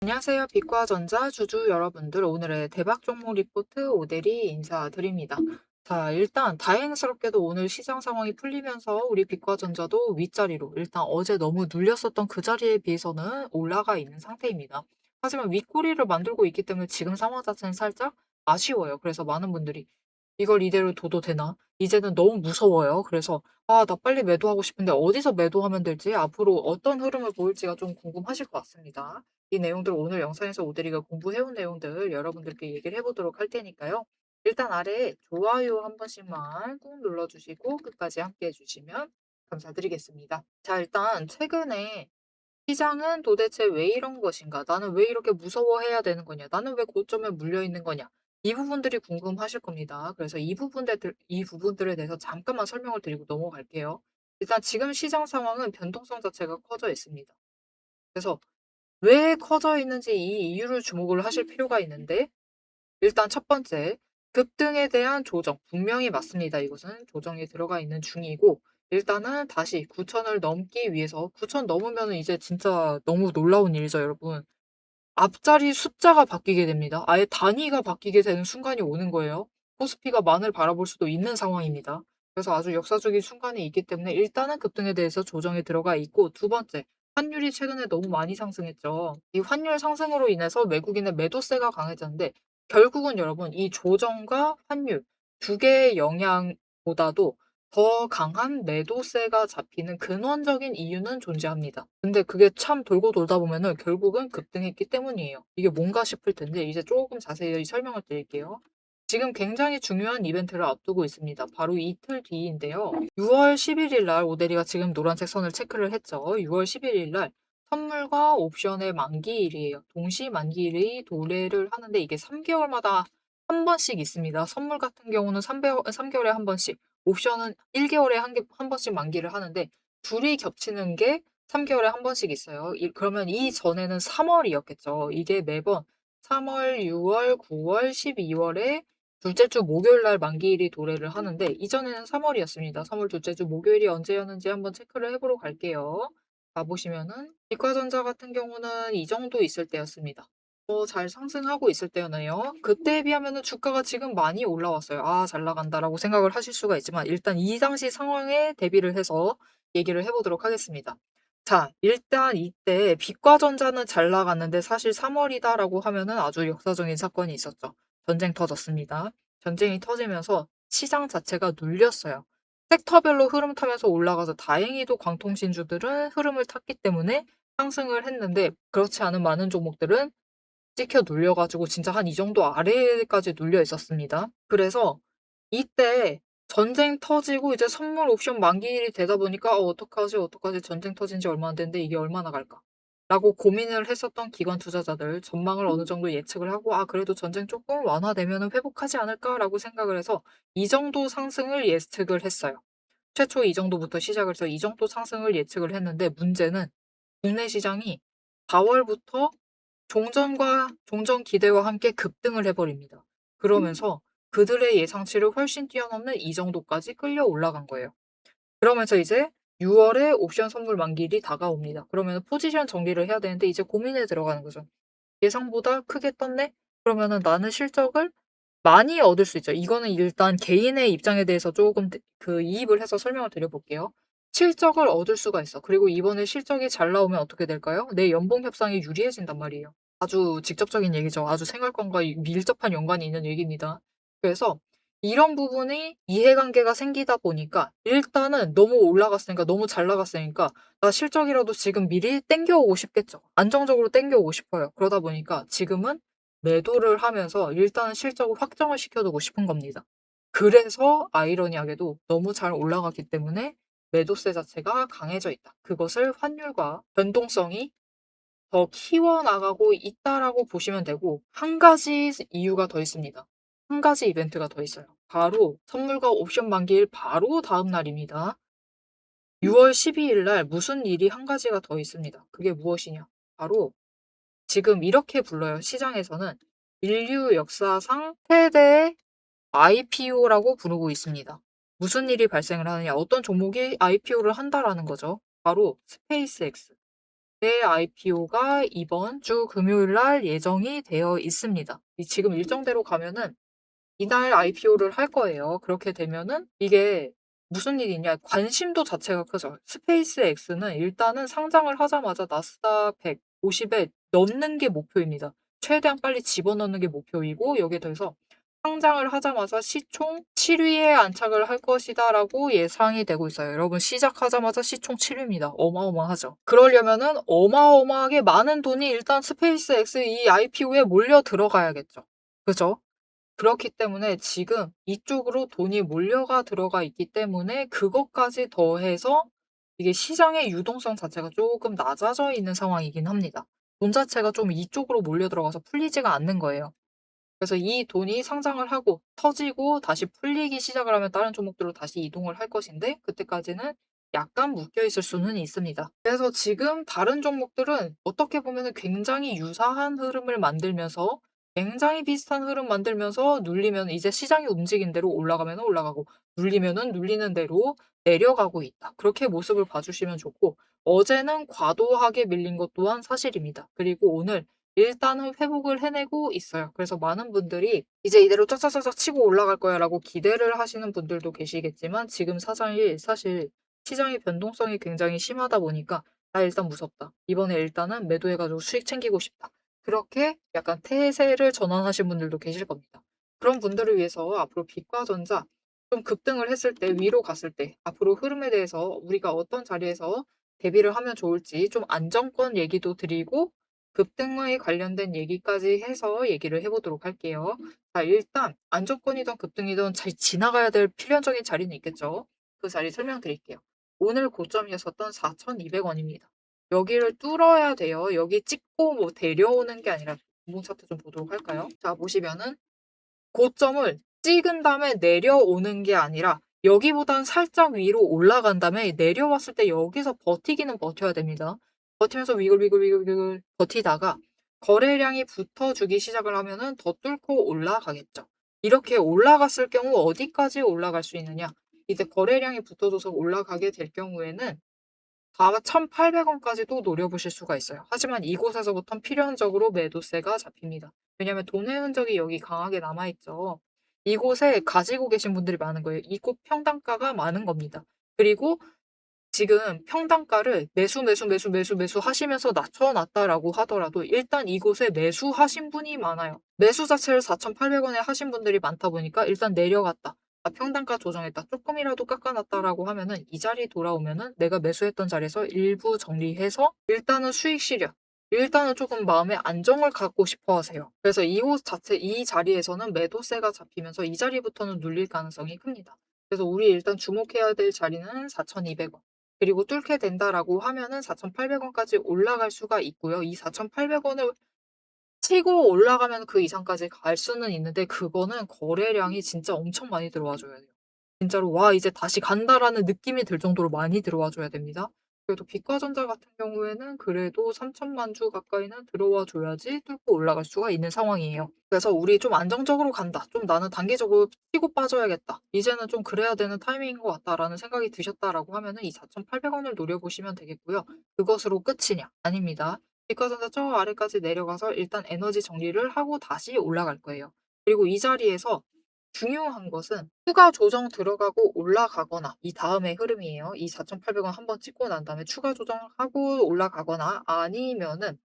안녕하세요. 빛과전자 주주 여러분들. 오늘의 대박 종목 리포트 오대리 인사드립니다. 자, 일단 다행스럽게도 오늘 시장 상황이 풀리면서 우리 빛과전자도 윗자리로 일단 어제 너무 눌렸었던 그 자리에 비해서는 올라가 있는 상태입니다. 하지만 윗꼬리를 만들고 있기 때문에 지금 상황 자체는 살짝 아쉬워요. 그래서 많은 분들이 이걸 이대로 둬도 되나? 이제는 너무 무서워요. 그래서 아, 나 빨리 매도하고 싶은데 어디서 매도하면 될지 앞으로 어떤 흐름을 보일지가 좀 궁금하실 것 같습니다. 이 내용들 오늘 영상에서 오대리가 공부해온 내용들 여러분들께 얘기를 해보도록 할 테니까요. 일단 아래에 좋아요 한 번씩만 꾹 눌러주시고 끝까지 함께 해주시면 감사드리겠습니다. 자, 일단 최근에 시장은 도대체 왜 이런 것인가? 나는 왜 이렇게 무서워해야 되는 거냐? 나는 왜 고점에 물려 있는 거냐? 이 부분들이 궁금하실 겁니다. 그래서 이 부분들에 대해서 잠깐만 설명을 드리고 넘어갈게요. 일단 지금 시장 상황은 변동성 자체가 커져 있습니다. 그래서 왜 커져 있는지 이 이유를 주목을 하실 필요가 있는데, 일단 첫 번째, 급등에 대한 조정. 분명히 맞습니다. 이것은 조정이 들어가 있는 중이고, 일단은 다시 9천을 넘기 위해서, 9천 넘으면 이제 진짜 너무 놀라운 일이죠, 여러분. 앞자리 숫자가 바뀌게 됩니다. 아예 단위가 바뀌게 되는 순간이 오는 거예요. 코스피가 만을 바라볼 수도 있는 상황입니다. 그래서 아주 역사적인 순간이 있기 때문에 일단은 급등에 대해서 조정이 들어가 있고, 두 번째, 환율이 최근에 너무 많이 상승했죠. 이 환율 상승으로 인해서 외국인의 매도세가 강해졌는데, 결국은 여러분 이 조정과 환율 두 개의 영향보다도 더 강한 매도세가 잡히는 근원적인 이유는 존재합니다. 근데 그게 참 돌고 돌다 보면은 결국은 급등했기 때문이에요. 이게 뭔가 싶을 텐데 이제 조금 자세히 설명을 드릴게요. 지금 굉장히 중요한 이벤트를 앞두고 있습니다. 바로 이틀 뒤인데요. 6월 11일 날 오대리가 지금 노란색 선을 체크를 했죠. 6월 11일 날 선물과 옵션의 만기일이에요. 동시 만기일이 도래를 하는데 이게 3개월마다 한 번씩 있습니다. 선물 같은 경우는 3개월에 한 번씩, 옵션은 1개월에 한 번씩 만기를 하는데 둘이 겹치는 게 3개월에 한 번씩 있어요. 그러면 이전에는 3월이었겠죠. 이게 매번 3월, 6월, 9월, 12월에 둘째 주 목요일 날 만기일이 도래를 하는데 이전에는 3월이었습니다. 3월 둘째 주 목요일이 언제였는지 한번 체크를 해보러 갈게요. 가보시면은 이과전자 같은 경우는 이 정도 있을 때였습니다. 잘 상승하고 있을 때였네요. 그때에 비하면은 주가가 지금 많이 올라왔어요. '아 잘 나간다.'라고 생각을 하실 수가 있지만 일단 이 당시 상황에 대비를 해서 얘기를 해 보도록 하겠습니다. 자, 일단 이때 빛과전자는 잘 나갔는데 사실 3 월이다라고 하면은 아주 역사적인 사건이 있었죠. 전쟁 터졌습니다. 전쟁이 터지면서 시장 자체가 눌렸어요. 섹터별로 흐름 타면서 올라가서 다행히도 광통신주들은 흐름을 탔기 때문에 상승을 했는데 그렇지 않은 많은 종목들은 찍혀 눌려 가지고 진짜 한 이 정도 아래까지 눌려 있었습니다. 그래서 이때 전쟁 터지고 이제 선물 옵션 만기일이 되다 보니까 '어 어떡하지, 어떡하지? 전쟁 터진 지 얼마 안 됐는데 이게 얼마나 갈까?'라고 고민을 했었던 기관 투자자들 전망을 어느 정도 예측을 하고 '아 그래도 전쟁 조금 완화되면은 회복하지 않을까?'라고 생각을 해서 이 정도 상승을 예측을 했어요. 최초 이 정도부터 시작을 해서 이 정도 상승을 예측을 했는데 문제는 국내 시장이 4 월부터 종전 기대와 함께 급등을 해 버립니다. 그러면서 그들의 예상치를 훨씬 뛰어넘는 이 정도까지 끌려 올라간 거예요. 그러면서 이제 6 월에 옵션 선물 만기일이 다가옵니다. 그러면은 포지션 정리를 해야 되는데 이제 고민에 들어가는 거죠. '예상보다 크게 떴네? 그러면은 나는 실적을 많이 얻을 수 있죠.' 이거는 일단 개인의 입장에 대해서 조금 이입을 해서 설명을 드려 볼게요. 실적을 얻을 수가 있어. 그리고 이번에 실적이 잘 나오면 어떻게 될까요? 내 연봉 협상이 유리해진단 말이에요. 아주 직접적인 얘기죠. 아주 생활권과 밀접한 연관이 있는 얘기입니다. 그래서 이런 부분이 이해관계가 생기다 보니까 일단은 너무 올라갔으니까 너무 잘 나갔으니까 나 실적이라도 지금 미리 땡겨오고 싶겠죠. 안정적으로 땡겨오고 싶어요. 그러다 보니까 지금은 매도를 하면서 일단은 실적을 확정을 시켜두고 싶은 겁니다. 그래서 아이러니하게도 너무 잘 올라갔기 때문에 매도세 자체가 강해져 있다. 그것을 환율과 변동성이 더 키워나가고 있다라고 보시면 되고, 한 가지 이유가 더 있습니다. 한 가지 이벤트가 더 있어요. 바로 선물과 옵션 만기일 바로 다음 날입니다. 6월 12일 날 무슨 일이 한 가지가 더 있습니다. 그게 무엇이냐? 바로 지금 이렇게 불러요. 시장에서는 인류 역사상 최대 IPO라고 부르고 있습니다. 무슨 일이 발생을 하느냐? 어떤 종목이 IPO를 한다라는 거죠. 바로 스페이스X. IPO가 이번 주 금요일 날 예정이 되어 있습니다. 지금 일정대로 가면은 이날 IPO를 할 거예요. 그렇게 되면은 이게 무슨 일이냐? 관심도 자체가 크죠. 스페이스X는 일단은 상장을 하자마자 나스닥 150에 넣는 게 목표입니다. 최대한 빨리 집어넣는 게 목표이고 여기에 더해서 상장을 하자마자 시총 7위에 안착을 할 것이다라고 예상이 되고 있어요. 여러분 시작하자마자 시총 7위입니다. 어마어마하죠. 그러려면은 어마어마하게 많은 돈이 일단 스페이스X 이 IPO에 몰려 들어가야겠죠. 그죠? 그렇기 때문에 지금 이쪽으로 돈이 몰려가 들어가 있기 때문에 그것까지 더해서 이게 시장의 유동성 자체가 조금 낮아져 있는 상황이긴 합니다. 돈 자체가 좀 이쪽으로 몰려 들어가서 풀리지가 않는 거예요. 그래서 이 돈이 상장을 하고 터지고 다시 풀리기 시작을 하면 다른 종목들로 다시 이동을 할 것인데 그때까지는 약간 묶여 있을 수는 있습니다. 그래서 지금 다른 종목들은 어떻게 보면 굉장히 유사한 흐름을 만들면서 굉장히 비슷한 흐름 만들면서 눌리면 이제 시장이 움직인 대로 올라가면 올라가고 눌리면은 눌리는 대로 내려가고 있다. 그렇게 모습을 봐주시면 좋고 어제는 과도하게 밀린 것 또한 사실입니다. 그리고 오늘 일단은 회복을 해내고 있어요. 그래서 많은 분들이 이제 이대로 쫙쫙쫙쫙 치고 올라갈 거야 라고 기대를 하시는 분들도 계시겠지만 지금 사장이 사실 시장의 변동성이 굉장히 심하다 보니까 나 일단 무섭다. 이번에 일단은 매도해가지고 수익 챙기고 싶다. 그렇게 약간 태세를 전환하신 분들도 계실 겁니다. 그런 분들을 위해서 앞으로 빛과전자 좀 급등을 했을 때 위로 갔을 때 앞으로 흐름에 대해서 우리가 어떤 자리에서 대비를 하면 좋을지 좀 안정권 얘기도 드리고 급등에 관련된 얘기까지 해서 얘기를 해보도록 할게요. 자, 일단 안정권이든 급등이든 잘 지나가야 될 필연적인 자리는 있겠죠. 그 자리 설명드릴게요. 오늘 고점이었었던 4,200원입니다. 여기를 뚫어야 돼요. 여기 찍고 뭐 데려오는 게 아니라 분봉 차트 좀 보도록 할까요? 자, 보시면은 고점을 찍은 다음에 내려오는 게 아니라 여기보단 살짝 위로 올라간 다음에 내려왔을 때 여기서 버티기는 버텨야 됩니다. 버티면서 위글 버티다가 거래량이 붙어주기 시작을 하면은 더 뚫고 올라가겠죠. 이렇게 올라갔을 경우 어디까지 올라갈 수 있느냐? 이제 거래량이 붙어줘서 올라가게 될 경우에는 4,800원까지도 노려보실 수가 있어요. 하지만 이곳에서부터는 필연적으로 매도세가 잡힙니다. 왜냐하면 돈의 흔적이 여기 강하게 남아있죠. 이곳에 가지고 계신 분들이 많은 거예요. 이곳 평단가가 많은 겁니다. 그리고 지금 평단가를 매수 하시면서 낮춰놨다라고 하더라도 일단 이곳에 매수하신 분이 많아요. 매수 자체를 4,800원에 하신 분들이 많다 보니까 일단 내려갔다. 평단가 조정했다. 조금이라도 깎아놨다라고 하면은 이 자리 돌아오면은 내가 매수했던 자리에서 일부 정리해서 일단은 수익 실현. 일단은 조금 마음의 안정을 갖고 싶어 하세요. 그래서 이 자리에서는 매도세가 잡히면서 이 자리부터는 눌릴 가능성이 큽니다. 그래서 우리 일단 주목해야 될 자리는 4,200원. 그리고 뚫게 된다라고 하면은 4,800원까지 올라갈 수가 있고요. 이 4,800원을 치고 올라가면 그 이상까지 갈 수는 있는데 그거는 거래량이 진짜 엄청 많이 들어와 줘야 돼요. 진짜로 '와 이제 다시 간다.'라는 느낌이 들 정도로 많이 들어와 줘야 됩니다. 그래도 빛과전자 같은 경우에는 그래도 3,000만 주 가까이는 들어와 줘야지 뚫고 올라갈 수가 있는 상황이에요. 그래서 '우리 좀 안정적으로 간다. 좀 나는 단기적으로 치고 빠져야겠다. 이제는 좀 그래야 되는 타이밍인 것 같다.'라는 생각이 드셨다라고 하면은 이 4,800원을 노려보시면 되겠고요. 그것으로 끝이냐? 아닙니다. 빛과전자 저 아래까지 내려가서 일단 에너지 정리를 하고 다시 올라갈 거예요. 그리고 이 자리에서 중요한 것은 추가 조정 들어가고 올라가거나 이 다음의 흐름이에요. 이 4,800원 한번 찍고 난 다음에 추가 조정하고 올라가거나 아니면은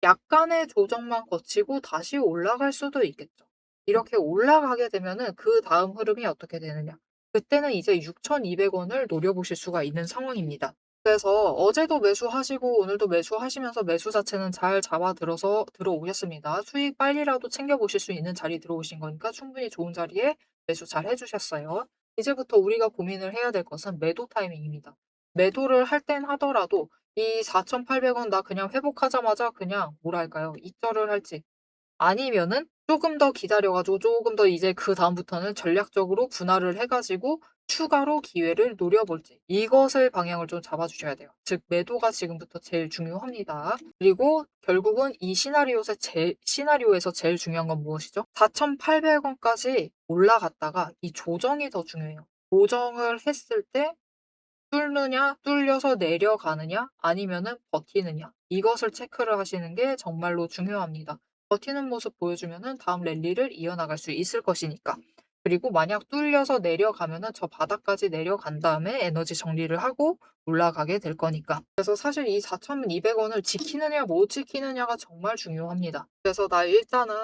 약간의 조정만 거치고 다시 올라갈 수도 있겠죠. 이렇게 올라가게 되면은 그다음 흐름이 어떻게 되느냐. 그때는 이제 6,200원을 노려보실 수가 있는 상황입니다. 그래서 어제도 매수하시고 오늘도 매수하시면서 매수 자체는 잘 잡아들어서 들어오셨습니다. 수익 빨리라도 챙겨보실 수 있는 자리 들어오신 거니까 충분히 좋은 자리에 매수 잘 해주셨어요. 이제부터 우리가 고민을 해야 될 것은 매도 타이밍입니다. 매도를 할 땐 하더라도 이 4,800원 나 그냥 회복하자마자 그냥 뭐랄까요? 입절을 할지 아니면은 조금 더 기다려 가지고 조금 더 이제 그다음부터는 전략적으로 분할을 해 가지고 추가로 기회를 노려볼지 이것을 방향을 좀 잡아 주셔야 돼요. 즉 매도가 지금부터 제일 중요합니다. 그리고 결국은 이 시나리오에서 제일 중요한 건 무엇이죠? 4,800원까지 올라갔다가 이 조정이 더 중요해요. 조정을 했을 때 뚫려서 내려가느냐 아니면은 버티느냐 이것을 체크를 하시는 게 정말로 중요합니다. 버티는 모습 보여주면은 다음 랠리를 이어나갈 수 있을 것이니까. 그리고 만약 뚫려서 내려가면은 저 바닥까지 내려간 다음에 에너지 정리를 하고 올라가게 될 거니까. 그래서 사실 이 4,200원을 지키느냐 못 지키느냐가 정말 중요합니다. 그래서 나 일단은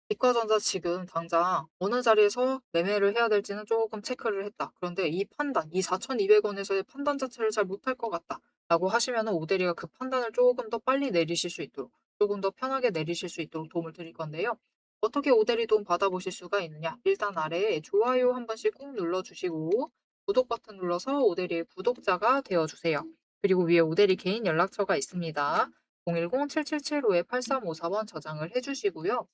이과전자 지금 당장 어느 자리에서 매매를 해야 될지는 조금 체크를 했다. 그런데 이 판단, 이 4,200원에서의 판단 자체를 잘 못할 것 같다. 라고 하시면은 오대리가 그 판단을 조금 더 빨리 내리실 수 있도록, 조금 더 편하게 내리실 수 있도록 도움을 드릴 건데요. 어떻게 오대리 도움 받아보실 수가 있느냐? 일단 아래에 좋아요 한 번씩 꾹 눌러주시고, 구독 버튼 눌러서 오대리의 구독자가 되어주세요. 그리고 위에 오대리 개인 연락처가 있습니다. 010-7775-8354번 저장을 해주시고요.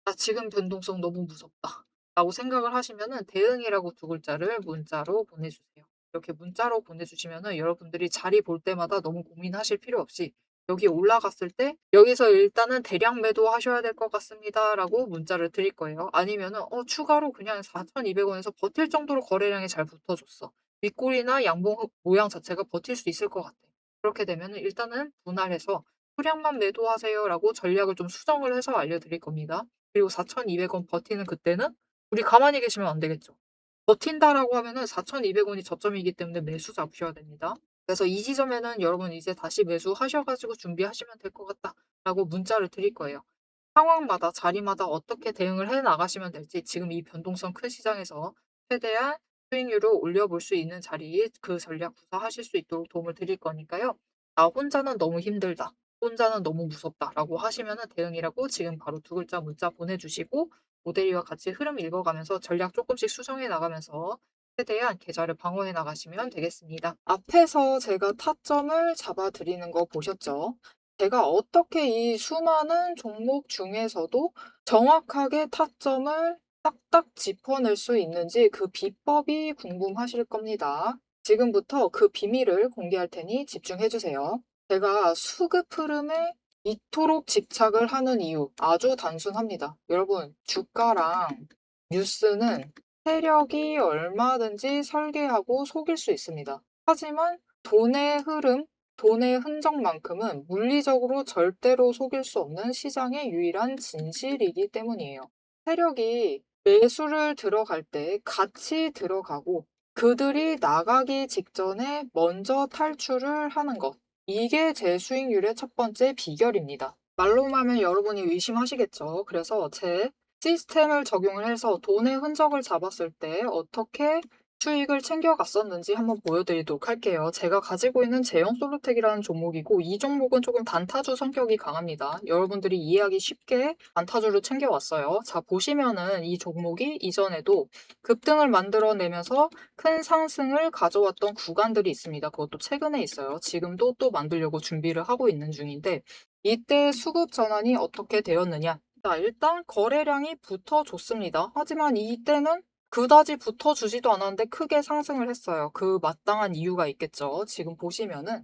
'나 지금 변동성 너무 무섭다.' 라고 생각을 하시면은 대응이라고 두 글자를 문자로 보내주세요. 이렇게 문자로 보내주시면은 여러분들이 자리 볼 때마다 너무 고민하실 필요 없이 여기 올라갔을 때 "여기서 일단은 대량 매도하셔야 될 것 같습니다."라고 문자를 드릴 거예요. 아니면은 추가로 그냥 4,200원에서 버틸 정도로 거래량이 잘 붙어줬어. 윗골이나 양봉 모양 자체가 버틸 수 있을 것 같아. 그렇게 되면은 일단은 분할해서 "소량만 매도하세요."라고 전략을 좀 수정을 해서 알려드릴 겁니다. 그리고 4,200원 버티는 그때는 우리 가만히 계시면 안 되겠죠. 버틴다라고 하면은 4,200원이 저점이기 때문에 매수 잡으셔야 됩니다. 그래서 이 지점에는 여러분 이제 다시 매수하셔 가지고 준비하시면 될 것 같다라고 문자를 드릴 거예요. 상황마다 자리마다 어떻게 대응을 해 나가시면 될지 지금 이 변동성 큰 시장에서 최대한 수익률을 올려볼 수 있는 자리에 그 전략 구사하실 수 있도록 도움을 드릴 거니까요. '나 혼자는 너무 힘들다. 혼자는 너무 무섭다.'라고 하시면은 대응이라고 지금 바로 두 글자 문자 보내주시고 모델이와 같이 흐름 읽어가면서 전략 조금씩 수정해 나가면서 최대한 계좌를 방어해 나가시면 되겠습니다. 앞에서 제가 타점을 잡아 드리는 거 보셨죠? 제가 어떻게 이 수많은 종목 중에서도 정확하게 타점을 딱딱 짚어낼 수 있는지 그 비법이 궁금하실 겁니다. 지금부터 그 비밀을 공개할 테니 집중해 주세요. 제가 수급 흐름에 이토록 집착을 하는 이유 아주 단순합니다. 여러분, 주가랑 뉴스는 세력이 얼마든지 설계하고 속일 수 있습니다. 하지만 돈의 흐름, 돈의 흔적만큼은 물리적으로 절대로 속일 수 없는 시장의 유일한 진실이기 때문이에요. 세력이 매수를 들어갈 때 같이 들어가고 그들이 나가기 직전에 먼저 탈출을 하는 것. 이게 제 수익률의 첫 번째 비결입니다. 말로만 하면 여러분이 의심하시겠죠. 그래서 제 시스템을 적용을 해서 돈의 흔적을 잡았을 때 어떻게 수익을 챙겨갔었는지 한번 보여드리도록 할게요. 제가 가지고 있는 제형 솔루텍이라는 종목이고 이 종목은 조금 단타주 성격이 강합니다. 여러분들이 이해하기 쉽게 단타주를 챙겨왔어요. 자, 보시면은 이 종목이 이전에도 급등을 만들어내면서 큰 상승을 가져왔던 구간들이 있습니다. 그것도 최근에 있어요. 지금도 또 만들려고 준비를 하고 있는 중인데 이때 수급 전환이 어떻게 되었느냐? 자, 일단 거래량이 붙어줬습니다. 하지만 이때는 그다지 붙어주지도 않았는데 크게 상승을 했어요. 그 마땅한 이유가 있겠죠. 지금 보시면은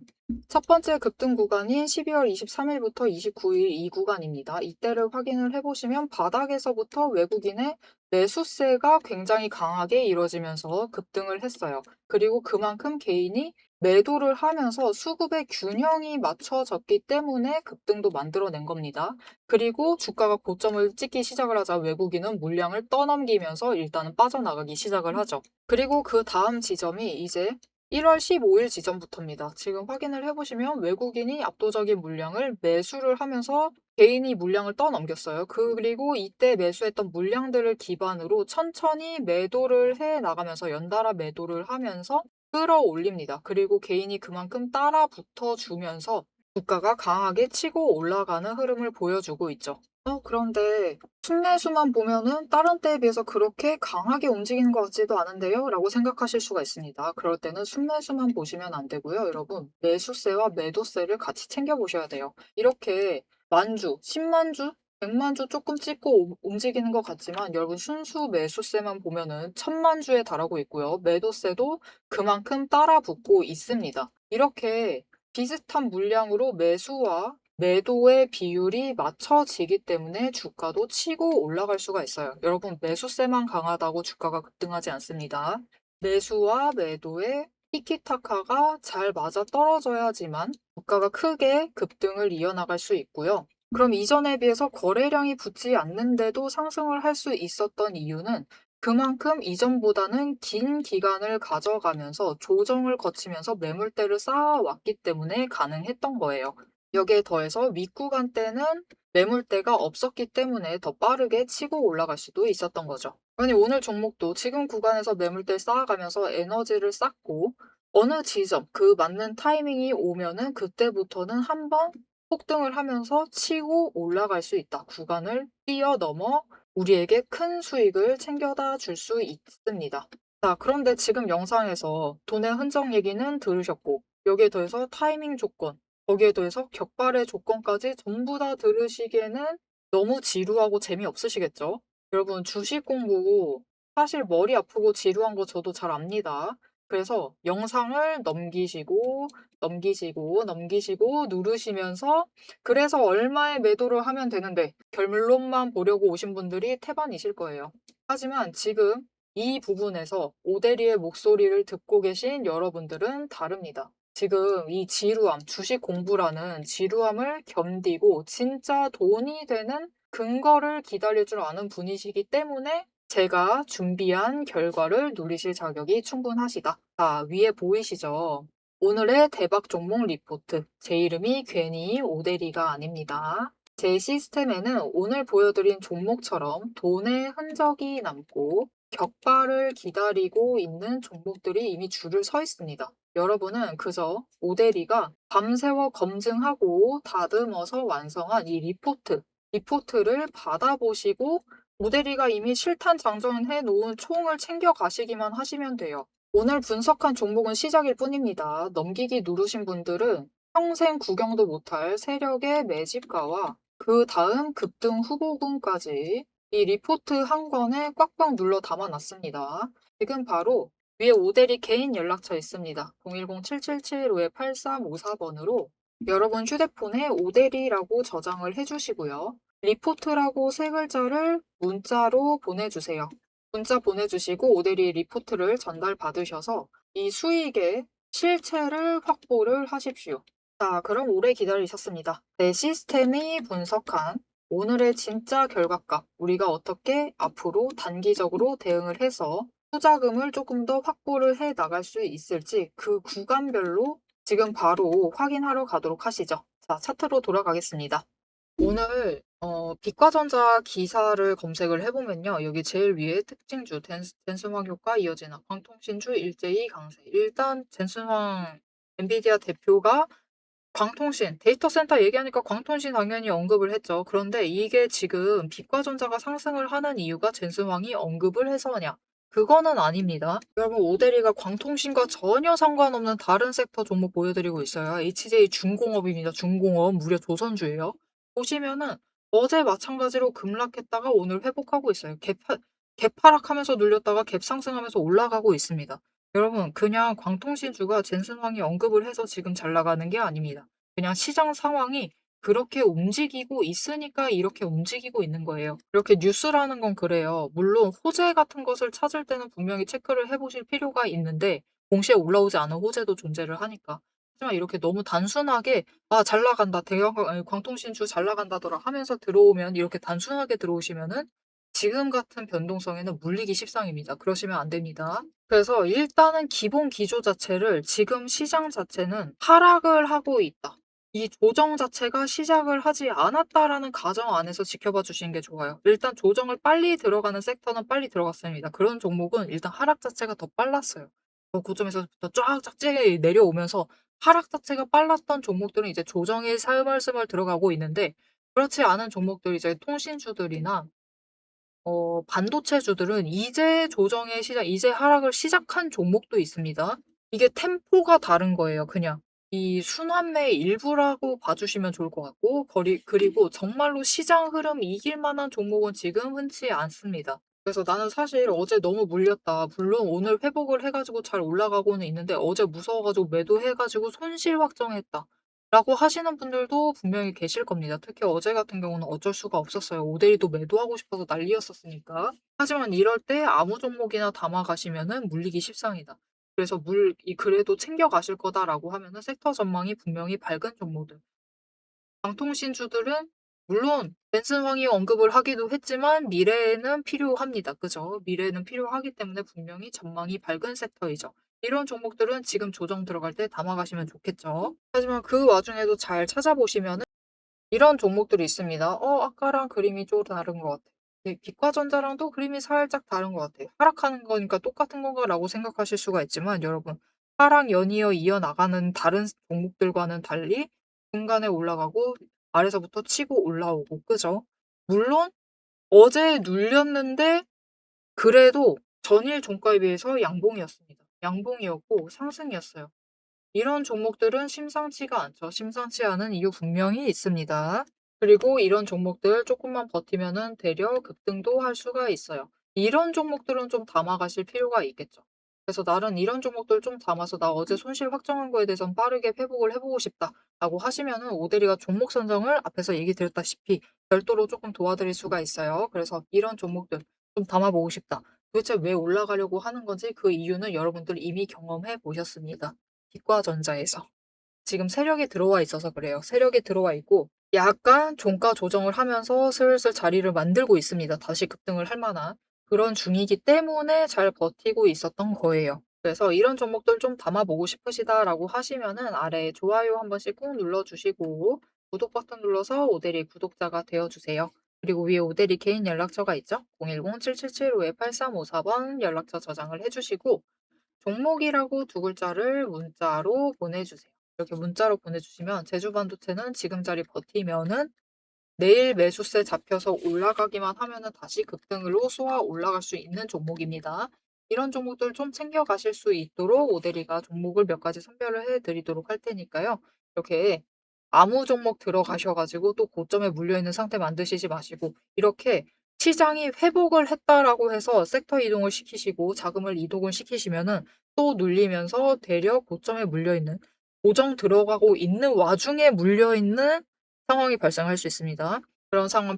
첫 번째 급등 구간인 12월 23일부터 29일 이 구간입니다. 이때를 확인을 해보시면 바닥에서부터 외국인의 매수세가 굉장히 강하게 이루어지면서 급등을 했어요. 그리고 그만큼 개인이 매도를 하면서 수급의 균형이 맞춰졌기 때문에 급등도 만들어낸 겁니다. 그리고 주가가 고점을 찍기 시작을 하자 외국인은 물량을 떠넘기면서 일단은 빠져나가기 시작을 하죠. 그리고 그 다음 지점이 이제 1월 15일 지점부터입니다. 지금 확인을 해보시면 외국인이 압도적인 물량을 매수를 하면서 개인이 물량을 떠넘겼어요. 그리고 이때 매수했던 물량들을 기반으로 천천히 매도를 해 나가면서 연달아 매도를 하면서 끌어올립니다. 그리고 개인이 그만큼 따라 붙어주면서 주가가 강하게 치고 올라가는 흐름을 보여주고 있죠. 그런데 순매수만 보면은 다른 때에 비해서 그렇게 강하게 움직이는 것 같지도 않은데요? 라고 생각하실 수가 있습니다. 그럴 때는 순매수만 보시면 안 되고요. 여러분, 매수세와 매도세를 같이 챙겨보셔야 돼요. 이렇게 만주, 10만주, 100만주 조금 찍고 움직이는 것 같지만 여러분 순수 매수세만 보면은 1000만주에 달하고 있고요. 매도세도 그만큼 따라 붙고 있습니다. 이렇게 비슷한 물량으로 매수와 매도의 비율이 맞춰지기 때문에 주가도 치고 올라갈 수가 있어요. 여러분, 매수세만 강하다고 주가가 급등하지 않습니다. 매수와 매도의 티키타카가 잘 맞아떨어져야지만 주가가 크게 급등을 이어나갈 수 있고요. 그럼 이전에 비해서 거래량이 붙지 않는데도 상승을 할 수 있었던 이유는 그만큼 이전보다는 긴 기간을 가져가면서 조정을 거치면서 매물대를 쌓아왔기 때문에 가능했던 거예요. 여기에 더해서 윗구간 때는 매물대가 없었기 때문에 더 빠르게 치고 올라갈 수도 있었던 거죠. 아니, 오늘 종목도 지금 구간에서 매물대 쌓아가면서 에너지를 쌓고 어느 지점, 그 맞는 타이밍이 오면은 그때부터는 한번 폭등을 하면서 치고 올라갈 수 있다. 구간을 뛰어넘어 우리에게 큰 수익을 챙겨다 줄 수 있습니다. 자, 그런데 지금 영상에서 돈의 흔적 얘기는 들으셨고, 여기에 더해서 타이밍 조건, 거기에 더해서 격발의 조건까지 전부 다 들으시기에는 너무 지루하고 재미없으시겠죠? 여러분, 주식 공부 사실 머리 아프고 지루한 거 저도 잘 압니다. 그래서 영상을 넘기시고 누르시면서 그래서 얼마에 매도를 하면 되는데 결론만 보려고 오신 분들이 태반이실 거예요. 하지만 지금 이 부분에서 오대리의 목소리를 듣고 계신 여러분들은 다릅니다. 지금 이 지루함, 주식 공부라는 지루함을 견디고 진짜 돈이 되는 근거를 기다릴 줄 아는 분이시기 때문에 제가 준비한 결과를 누리실 자격이 충분하시다. 자, 위에 보이시죠? 오늘의 대박 종목 리포트. 제 이름이 괜히 오대리가 아닙니다. 제 시스템에는 오늘 보여드린 종목처럼 돈의 흔적이 남고 격발을 기다리고 있는 종목들이 이미 줄을 서 있습니다. 여러분은 그저 오대리가 밤새워 검증하고 다듬어서 완성한 이 리포트를 받아보시고 오대리가 이미 실탄 장전해 놓은 총을 챙겨 가시기만 하시면 돼요. 오늘 분석한 종목은 시작일 뿐입니다. 넘기기 누르신 분들은 평생 구경도 못할 세력의 매집가와 그 다음 급등 후보군까지 이 리포트 한 권에 꽉꽉 눌러 담아놨습니다. 지금 바로 위에 오대리 개인 연락처 있습니다. 010-7775-8354번으로 여러분 휴대폰에 오대리라고 저장을 해주시고요. 리포트라고 세 글자를 문자로 보내주세요. 문자 보내주시고 오대리 리포트를 전달받으셔서 이 수익의 실체를 확보를 하십시오. 자, 그럼 오래 기다리셨습니다. 내 시스템이 분석한 오늘의 진짜 결과값, 우리가 어떻게 앞으로 단기적으로 대응을 해서 투자금을 조금 더 확보를 해 나갈 수 있을지 그 구간별로 지금 바로 확인하러 가도록 하시죠. 자, 차트로 돌아가겠습니다. 오늘 비과전자 기사를 검색을 해보면요. 여기 제일 위에 특징주 젠슨황 효과 이어지나 광통신주 일제히 강세. 일단 젠슨황 엔비디아 대표가 광통신, 데이터 센터 얘기하니까 광통신 당연히 언급을 했죠. 그런데 이게 지금 비과전자가 상승을 하는 이유가 젠슨황이 언급을 해서냐? 그거는 아닙니다. 여러분, 오대리가 광통신과 전혀 상관없는 다른 섹터 종목 보여드리고 있어요. HJ 중공업입니다. 중공업, 무려 조선주예요. 보시면은 어제 마찬가지로 급락했다가 오늘 회복하고 있어요. 개파락하면서 눌렸다가 갭상승하면서 올라가고 있습니다. 여러분, 그냥 광통신주가 젠슨황이 언급을 해서 지금 잘 나가는 게 아닙니다. 그냥 시장 상황이 그렇게 움직이고 있으니까 이렇게 움직이고 있는 거예요. 이렇게 뉴스라는 건 그래요. 물론 호재 같은 것을 찾을 때는 분명히 체크를 해보실 필요가 있는데 공시에 올라오지 않은 호재도 존재를 하니까. 하지만 이렇게 너무 단순하게 잘 나간다. 광통신주 잘 나간다더라 하면서 들어오면 이렇게 단순하게 들어오시면은 지금 같은 변동성에는 물리기 십상입니다. 그러시면 안 됩니다. 그래서 일단은 기본 기조 자체를 지금 시장 자체는 하락을 하고 있다. 이 조정 자체가 시작을 하지 않았다라는 가정 안에서 지켜봐 주시는 게 좋아요. 일단 조정을 빨리 들어가는 섹터는 빨리 들어갔습니다. 그런 종목은 일단 하락 자체가 더 빨랐어요. 고점에서부터 쫙쫙 내려오면서 하락 자체가 빨랐던 종목들은 이제 조정이 살벌스벌 들어가고 있는데 그렇지 않은 종목들 이제 통신주들이나 반도체주들은 이제 조정의 시작, 이제 하락을 시작한 종목도 있습니다. 이게 템포가 다른 거예요, 그냥. 이 순환매의 일부라고 봐주시면 좋을 것 같고, 그리고 정말로 시장 흐름 이길 만한 종목은 지금 흔치 않습니다. 그래서 나는 사실 어제 너무 물렸다. 물론 오늘 회복을 해가지고 잘 올라가고는 있는데 어제 무서워가지고 매도해가지고 손실 확정했다. 라고 하시는 분들도 분명히 계실 겁니다. 특히 어제 같은 경우는 어쩔 수가 없었어요. 오데이도 매도하고 싶어서 난리였었으니까. 하지만 이럴 때 아무 종목이나 담아가시면은 물리기 십상이다. 그래서 그래도 챙겨 가실 거다라고 하면은 섹터 전망이 분명히 밝은 종목들. 방통신주들은 물론 벤슨 황이 언급을 하기도 했지만 미래에는 필요합니다. 그죠? 미래에는 필요하기 때문에 분명히 전망이 밝은 섹터이죠. 이런 종목들은 지금 조정 들어갈 때 담아 가시면 좋겠죠. 하지만 그 와중에도 잘 찾아보시면은 이런 종목들이 있습니다. 아까랑 그림이 좀 다른 것 같아. 네, 빛과전자랑도 그림이 살짝 다른 것 같아요. 하락하는 거니까 똑같은 건가라고 생각하실 수가 있지만 여러분, 하락 연이어 이어나가는 다른 종목들과는 달리 중간에 올라가고 아래서부터 치고 올라오고, 그죠? 물론 어제 눌렸는데 그래도 전일 종가에 비해서 양봉이었습니다. 양봉이었고 상승이었어요. 이런 종목들은 심상치가 않죠. 심상치 않은 이유 분명히 있습니다. 그리고 이런 종목들 조금만 버티면은 되려 급등도 할 수가 있어요. 이런 종목들은 좀 담아 가실 필요가 있겠죠. 그래서 나는 이런 종목들 좀 담아서 나 어제 손실 확정한 거에 대해선 빠르게 회복을 해보고 싶다라고 하시면은 오대리가 종목 선정을 앞에서 얘기 드렸다시피 별도로 조금 도와드릴 수가 있어요. 그래서 이런 종목들 좀 담아보고 싶다. 도대체 왜 올라가려고 하는 건지 그 이유는 여러분들 이미 경험해 보셨습니다. 빛과전자에서. 지금 세력이 들어와 있어서 그래요. 세력이 들어와 있고 약간 종가 조정을 하면서 슬슬 자리를 만들고 있습니다. 다시 급등을 할 만한 그런 중이기 때문에 잘 버티고 있었던 거예요. 그래서 이런 종목들 좀 담아보고 싶으시다라고 하시면은 아래에 좋아요 한 번씩 꾹 눌러주시고 구독 버튼 눌러서 오대리 구독자가 되어주세요. 그리고 위에 오대리 개인 연락처가 있죠? 010-7775-8354번 연락처 저장을 해주시고 종목이라고 두 글자를 문자로 보내주세요. 이렇게 문자로 보내주시면 제주반도체는 지금 자리 버티면은 내일 매수세 잡혀서 올라가기만 하면은 다시 급등으로 쏘아 올라갈 수 있는 종목입니다. 이런 종목들 좀 챙겨 가실 수 있도록 오대리가 종목을 몇 가지 선별을 해 드리도록 할 테니까요. 이렇게 아무 종목 들어가셔 가지고 또 고점에 물려 있는 상태 만드시지 마시고 이렇게 시장이 회복을 했다라고 해서 섹터 이동을 시키시고 자금을 이동을 시키시면은 또 눌리면서 되려 고점에 물려 있는 고정 들어가고 있는 와중에 물려 있는 상황이 발생할 수 있습니다. 그런 상황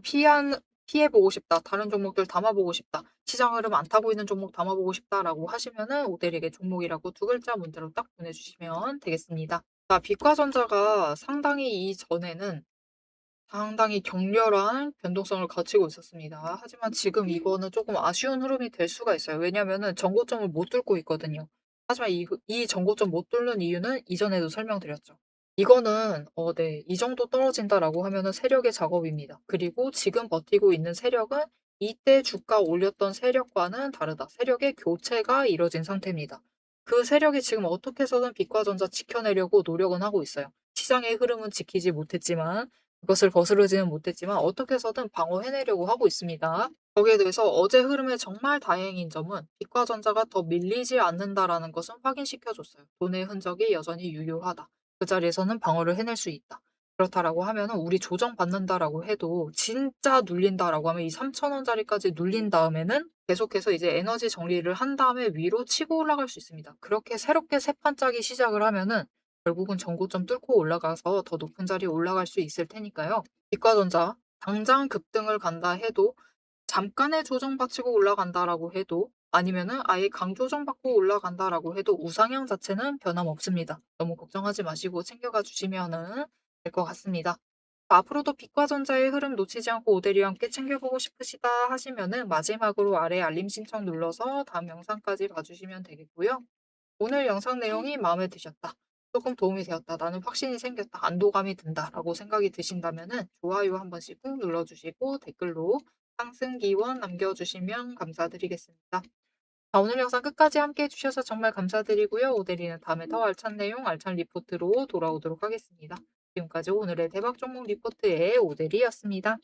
피해보고 싶다. 다른 종목들 담아보고 싶다. 시장 흐름 안 타고 있는 종목 담아보고 싶다라고 하시면은 오대리에게 종목이라고 두 글자 문자로 딱 보내주시면 되겠습니다. 자, 빛과전자가 상당히 이전에는 상당히 격렬한 변동성을 거치고 있었습니다. 하지만 지금 이거는 조금 아쉬운 흐름이 될 수가 있어요. 왜냐면은 전고점을 못 뚫고 있거든요. 하지만 이 전고점 못 뚫는 이유는 이전에도 설명드렸죠. 이거는 네. 이 정도 떨어진다라고 하면은 세력의 작업입니다. 그리고 지금 버티고 있는 세력은 이때 주가 올렸던 세력과는 다르다. 세력의 교체가 이뤄진 상태입니다. 그 세력이 지금 어떻게 해서든 빛과전자 지켜내려고 노력은 하고 있어요. 시장의 흐름은 지키지 못했지만 그것을 거스르지는 못했지만 어떻게 해서든 방어해내려고 하고 있습니다. 거기에 대해서 어제 흐름에 정말 다행인 점은 빛과전자가 더 밀리지 않는다라는 것은 확인시켜 줬어요. 돈의 흔적이 여전히 유효하다. 그 자리에서는 방어를 해낼 수 있다. 그렇다라고 하면은 우리 조정받는다라고 해도 진짜 눌린다라고 하면 이 3,000원짜리까지 눌린 다음에는 계속해서 이제 에너지 정리를 한 다음에 위로 치고 올라갈 수 있습니다. 그렇게 새롭게 새 판 짜기 시작을 하면은 결국은 전고점 뚫고 올라가서 더 높은 자리에 올라갈 수 있을 테니까요. 빛과전자 당장 급등을 간다 해도 잠깐의 조정받치고 올라간다라고 해도 아니면은 아예 강조정받고 올라간다라고 해도 우상향 자체는 변함없습니다. 너무 걱정하지 마시고 챙겨가 주시면은 될 것 같습니다. 앞으로도 빛과전자의 흐름 놓치지 않고 오대리와 함께 챙겨보고 싶으시다 하시면은 마지막으로 아래 알림 신청 눌러서 다음 영상까지 봐주시면 되겠고요. 오늘 영상 내용이 마음에 드셨다. 조금 도움이 되었다. 나는 확신이 생겼다. 안도감이 든다라고 생각이 드신다면은 좋아요 한 번씩 꾹 눌러주시고 댓글로 상승 기원 남겨주시면 감사드리겠습니다. 자, 오늘 영상 끝까지 함께 해주셔서 정말 감사드리고요. 오대리는 다음에 더 알찬 내용, 알찬 리포트로 돌아오도록 하겠습니다. 지금까지 오늘의 대박 종목 리포트의 오대리였습니다.